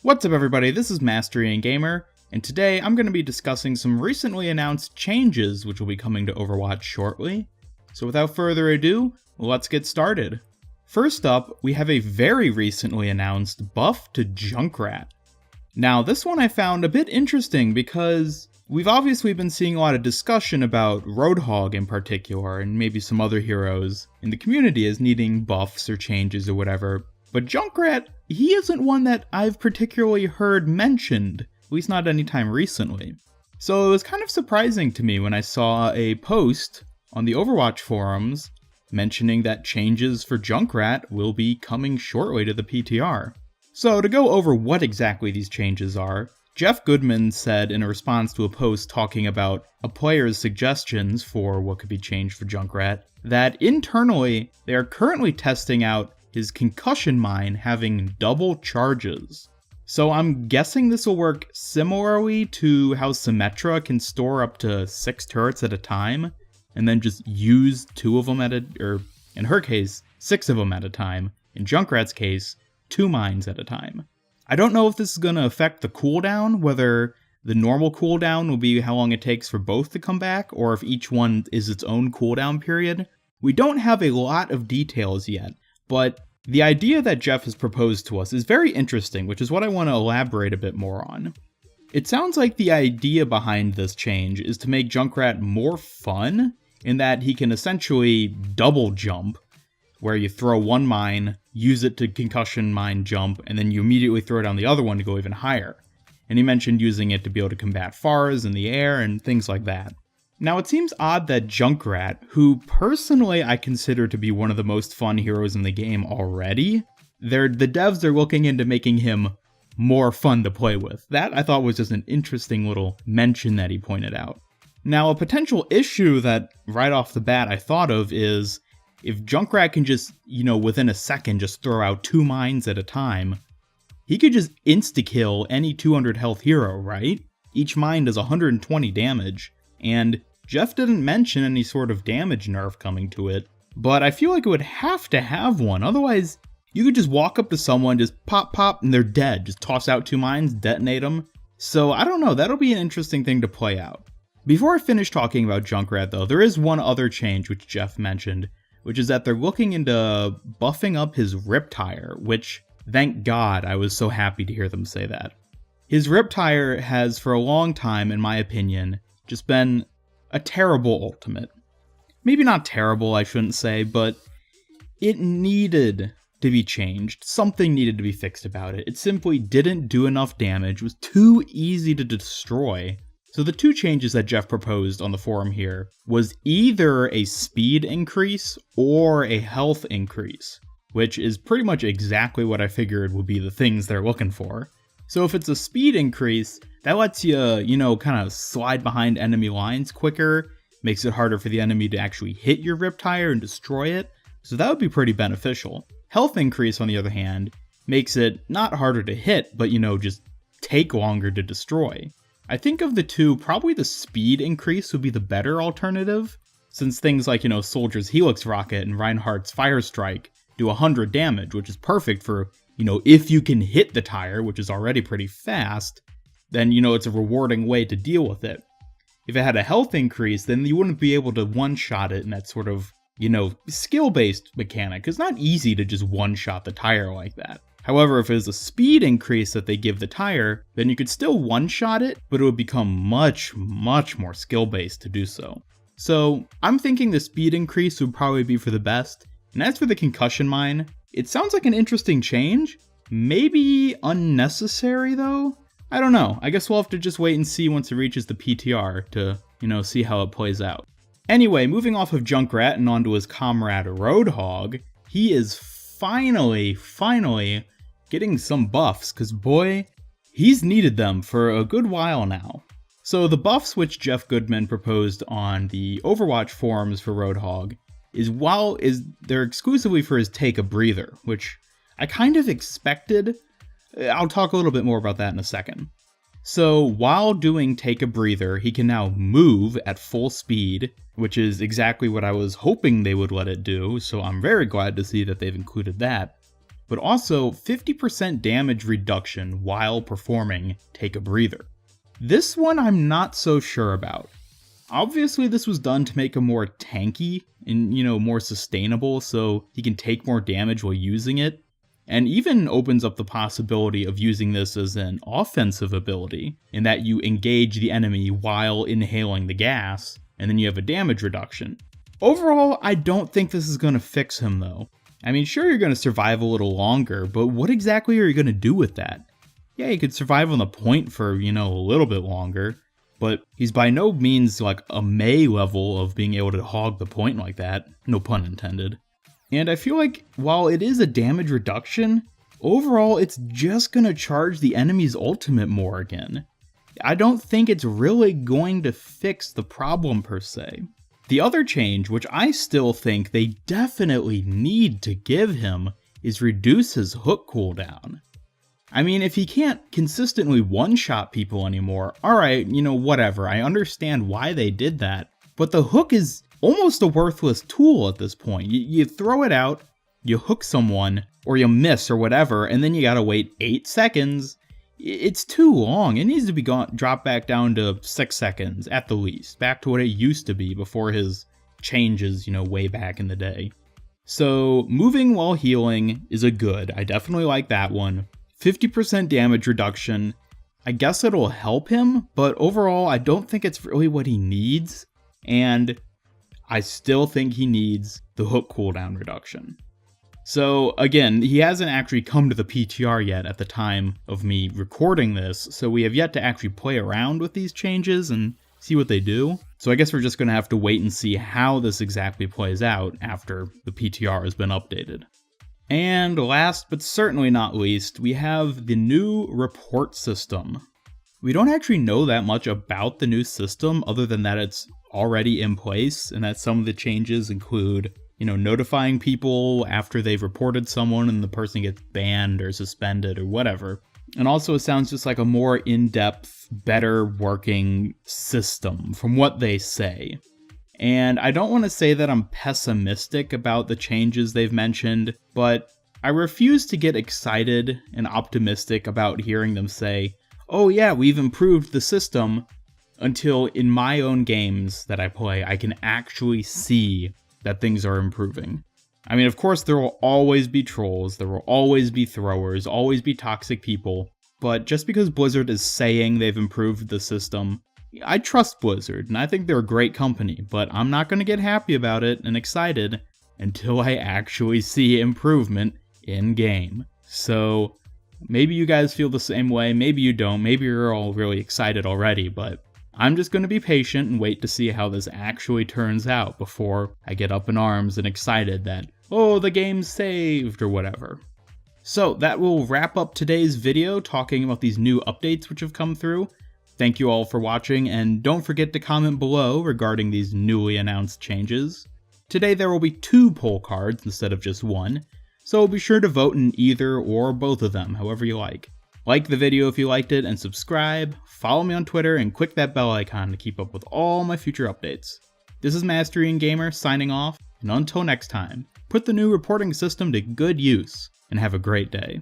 What's up everybody, this is Mastery and Gamer, and today I'm going to be discussing some recently announced changes which will be coming to Overwatch shortly. So without further ado, let's get started. First up, we have a very recently announced buff to Junkrat. Now this one I found a bit interesting because we've obviously been seeing a lot of discussion about Roadhog in particular, and maybe some other heroes in the community as needing buffs or changes or whatever. But Junkrat, he isn't one that I've particularly heard mentioned, at least not anytime recently. So it was kind of surprising to me when I saw a post on the Overwatch forums mentioning that changes for Junkrat will be coming shortly to the PTR. So to go over what exactly these changes are, Jeff Goodman said in a response to a post talking about a player's suggestions for what could be changed for Junkrat, that internally they are currently testing out his concussion mine having double charges. So I'm guessing this will work similarly to how Symmetra can store up to 6 turrets at a time, and then just use 2 of them or in her case, 6 of them at a time. In Junkrat's case, 2 mines at a time. I don't know if this is going to affect the cooldown, whether the normal cooldown will be how long it takes for both to come back, or if each one is its own cooldown period. We don't have a lot of details yet, but the idea that Jeff has proposed to us is very interesting, which is what I want to elaborate a bit more on. It sounds like the idea behind this change is to make Junkrat more fun, in that he can essentially double jump, where you throw one mine, use it to concussion mine jump, and then you immediately throw down the other one to go even higher. And he mentioned using it to be able to combat FARs in the air and things like that. Now it seems odd that Junkrat, who personally I consider to be one of the most fun heroes in the game already, the devs are looking into making him more fun to play with. That I thought was just an interesting little mention that he pointed out. Now a potential issue that right off the bat I thought of is, if Junkrat can just, within a second just throw out 2 mines at a time, he could just insta-kill any 200 health hero, right? Each mine does 120 damage, and Jeff didn't mention any sort of damage nerf coming to it, but I feel like it would have to have one, otherwise you could just walk up to someone, just pop, and they're dead. Just toss out 2 mines, detonate them. So I don't know, that'll be an interesting thing to play out. Before I finish talking about Junkrat though, there is one other change which Jeff mentioned, which is that they're looking into buffing up his Riptire, which, thank God, I was so happy to hear them say that. His Riptire has, for a long time, in my opinion, just been a terrible ultimate. Maybe not terrible, I shouldn't say, but it needed to be changed. Something needed to be fixed about it. It simply didn't do enough damage, was too easy to destroy. So the 2 changes that Jeff proposed on the forum here was either a speed increase or a health increase, which is pretty much exactly what I figured would be the things they're looking for. So if it's a speed increase, that lets you, kind of slide behind enemy lines quicker, makes it harder for the enemy to actually hit your Riptire and destroy it, so that would be pretty beneficial. Health increase, on the other hand, makes it not harder to hit, but just take longer to destroy. I think of the 2, probably the speed increase would be the better alternative, since things like, Soldier's Helix Rocket and Reinhardt's Fire Strike do 100 damage, which is perfect for, if you can hit the tire, which is already pretty fast, then, it's a rewarding way to deal with it. If it had a health increase, then you wouldn't be able to one-shot it in that sort of, skill-based mechanic. It's not easy to just one-shot the tire like that. However, if it was a speed increase that they give the tire, then you could still one-shot it, but it would become much, much more skill-based to do so. So, I'm thinking the speed increase would probably be for the best. And as for the concussion mine, it sounds like an interesting change. Maybe unnecessary, though? I don't know. I guess we'll have to just wait and see once it reaches the PTR to, see how it plays out. Anyway, moving off of Junkrat and onto his comrade Roadhog, he is finally getting some buffs, because boy, he's needed them for a good while now. So the buffs which Jeff Goodman proposed on the Overwatch forums for Roadhog they're exclusively for his Take a Breather, which I kind of expected. I'll talk a little bit more about that in a second. So while doing Take a Breather, he can now move at full speed, which is exactly what I was hoping they would let it do, so I'm very glad to see that they've included that. but also 50% damage reduction while performing Take a Breather. This one I'm not so sure about. Obviously this was done to make him more tanky and, more sustainable so he can take more damage while using it, and even opens up the possibility of using this as an offensive ability, in that you engage the enemy while inhaling the gas, and then you have a damage reduction. Overall, I don't think this is going to fix him though. I mean, sure, you're going to survive a little longer, but what exactly are you going to do with that? Yeah, you could survive on the point for, a little bit longer, but he's by no means like a Mei level of being able to hog the point like that, no pun intended. And I feel like while it is a damage reduction, overall it's just going to charge the enemy's ultimate more again. I don't think it's really going to fix the problem per se. The other change, which I still think they definitely need to give him, is reduce his hook cooldown. I mean, if he can't consistently one-shot people anymore, alright, whatever, I understand why they did that, but the hook is almost a worthless tool at this point. You throw it out, you hook someone, or you miss or whatever, and then you gotta wait 8 seconds. It's too long. It needs to be dropped back down to 6 seconds at the least, back to what it used to be before his changes, way back in the day. So moving while healing is a good. I definitely like that one. 50% damage reduction. I guess it'll help him, but overall I don't think it's really what he needs, and I still think he needs the hook cooldown reduction. So again, he hasn't actually come to the PTR yet at the time of me recording this, so we have yet to actually play around with these changes and see what they do. So I guess we're just going to have to wait and see how this exactly plays out after the PTR has been updated. And last but certainly not least, we have the new report system. We don't actually know that much about the new system other than that it's already in place, and that some of the changes include, notifying people after they've reported someone and the person gets banned or suspended or whatever. And also it sounds just like a more in-depth, better working system from what they say. And I don't want to say that I'm pessimistic about the changes they've mentioned, but I refuse to get excited and optimistic about hearing them say, oh yeah, we've improved the system, until in my own games that I play, I can actually see that things are improving. I mean, of course, there will always be trolls, there will always be throwers, always be toxic people, but just because Blizzard is saying they've improved the system, I trust Blizzard, and I think they're a great company, but I'm not going to get happy about it and excited until I actually see improvement in-game. So maybe you guys feel the same way, maybe you don't, maybe you're all really excited already, but I'm just going to be patient and wait to see how this actually turns out before I get up in arms and excited that, oh, the game's saved or whatever. So that will wrap up today's video talking about these new updates which have come through. Thank you all for watching, and don't forget to comment below regarding these newly announced changes. Today there will be 2 poll cards instead of just 1, so be sure to vote in either or both of them, however you like. Like the video if you liked it, and subscribe, follow me on Twitter, and click that bell icon to keep up with all my future updates. This is Mastering Gamer signing off, and until next time, put the new reporting system to good use, and have a great day.